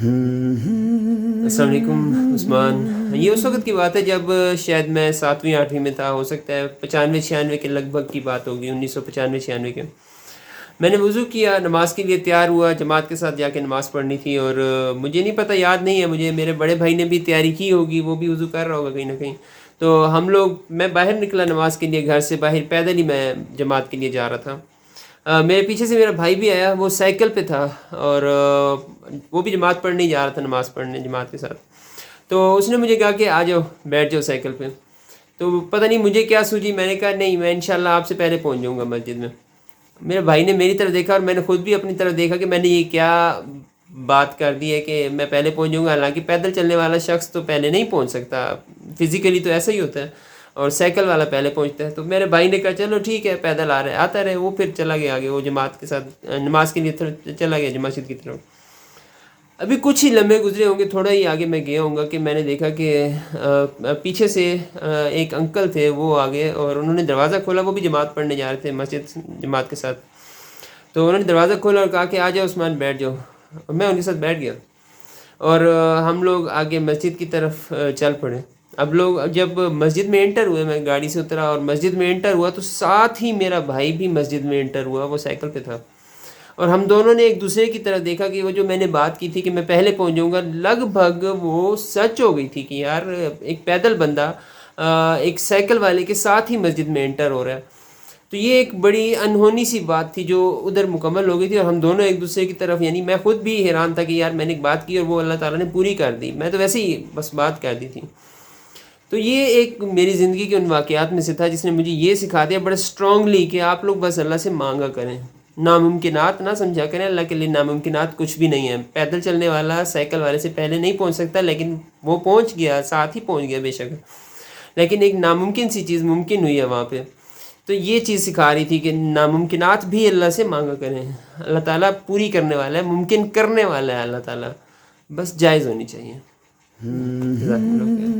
السلام علیکم عثمان. یہ اس وقت کی بات ہے جب شاید میں 7ویں 8ویں میں تھا، ہو سکتا ہے 95 96 کے لگ بھگ کی بات ہوگی، 1995 96 کے. میں نے وضو کیا، نماز کے لیے تیار ہوا، جماعت کے ساتھ جا کے نماز پڑھنی تھی. اور مجھے نہیں پتہ، یاد نہیں ہے مجھے، میرے بڑے بھائی نے بھی تیاری کی ہوگی، وہ بھی وضو کر رہا ہوگا کہیں نہ کہیں. تو ہم لوگ، میں باہر نکلا نماز کے لیے، گھر سے باہر پیدل ہی میں جماعت کے لیے جا رہا تھا. میرے پیچھے سے میرا بھائی بھی آیا، وہ سائیکل پہ تھا اور وہ بھی جماعت پڑھنے جا رہا تھا، نماز پڑھنے جماعت کے ساتھ. تو اس نے مجھے کہا کہ آ جاؤ بیٹھ جاؤ سائیکل پہ. تو پتہ نہیں مجھے کیا سوچی، میں نے کہا نہیں، میں انشاءاللہ آپ سے پہلے پہنچ جاؤں گا مسجد میں. میرے بھائی نے میری طرف دیکھا اور میں نے خود بھی اپنی طرف دیکھا کہ میں نے یہ کیا بات کر دی ہے کہ میں پہلے پہنچ جاؤں گا. حالانکہ پیدل چلنے والا شخص تو پہلے نہیں پہنچ سکتا، فزیکلی تو ایسا ہی ہوتا ہے، اور سائیکل والا پہلے پہنچتا ہے. تو میرے بھائی نے کہا چلو ٹھیک ہے، پیدل آتا رہے. وہ پھر چلا گیا آگے، وہ جماعت کے ساتھ نماز کے لیے چلا گیا مسجد کی طرف. ابھی کچھ ہی لمحے گزرے ہوں گے، تھوڑا ہی آگے میں گیا ہوں گا کہ میں نے دیکھا کہ پیچھے سے ایک انکل تھے، وہ آگے اور انہوں نے دروازہ کھولا. وہ بھی جماعت پڑھنے جا رہے تھے مسجد جماعت کے ساتھ. تو انہوں نے دروازہ کھولا اور کہا کہ آ جاؤ عثمان بیٹھ جاؤ. اور میں ان کے ساتھ بیٹھ گیا اور ہم لوگ آگے مسجد کی طرف چل پڑے. اب لوگ جب مسجد میں انٹر ہوئے، میں گاڑی سے اترا اور مسجد میں انٹر ہوا، تو ساتھ ہی میرا بھائی بھی مسجد میں انٹر ہوا، وہ سائیکل پہ تھا. اور ہم دونوں نے ایک دوسرے کی طرف دیکھا کہ وہ جو میں نے بات کی تھی کہ میں پہلے پہنچ جاؤں گا، لگ بھگ وہ سچ ہو گئی تھی کہ یار ایک پیدل بندہ ایک سائیکل والے کے ساتھ ہی مسجد میں انٹر ہو رہا ہے. تو یہ ایک بڑی انہونی سی بات تھی جو ادھر مکمل ہو گئی تھی، اور ہم دونوں ایک دوسرے کی طرف، یعنی میں خود بھی حیران تھا کہ یار میں نے ایک بات کی اور وہ اللہ تعالیٰ نے پوری کر دی، میں تو ویسے ہی بس بات کر دی تھی. تو یہ ایک میری زندگی کے ان واقعات میں سے تھا جس نے مجھے یہ سکھا دیا بڑے اسٹرانگلی کہ آپ لوگ بس اللہ سے مانگا کریں، ناممکنات نہ سمجھا کریں. اللہ کے لیے ناممکنات کچھ بھی نہیں ہے. پیدل چلنے والا سائیکل والے سے پہلے نہیں پہنچ سکتا، لیکن وہ پہنچ گیا، ساتھ ہی پہنچ گیا بے شک، لیکن ایک ناممکن سی چیز ممکن ہوئی ہے وہاں پہ. تو یہ چیز سکھا رہی تھی کہ ناممکنات بھی اللہ سے مانگا کریں، اللہ تعالیٰ پوری کرنے والا ہے، ممکن کرنے والا ہے اللہ تعالیٰ، بس جائز ہونی چاہیے. جزاک اللہ خیر.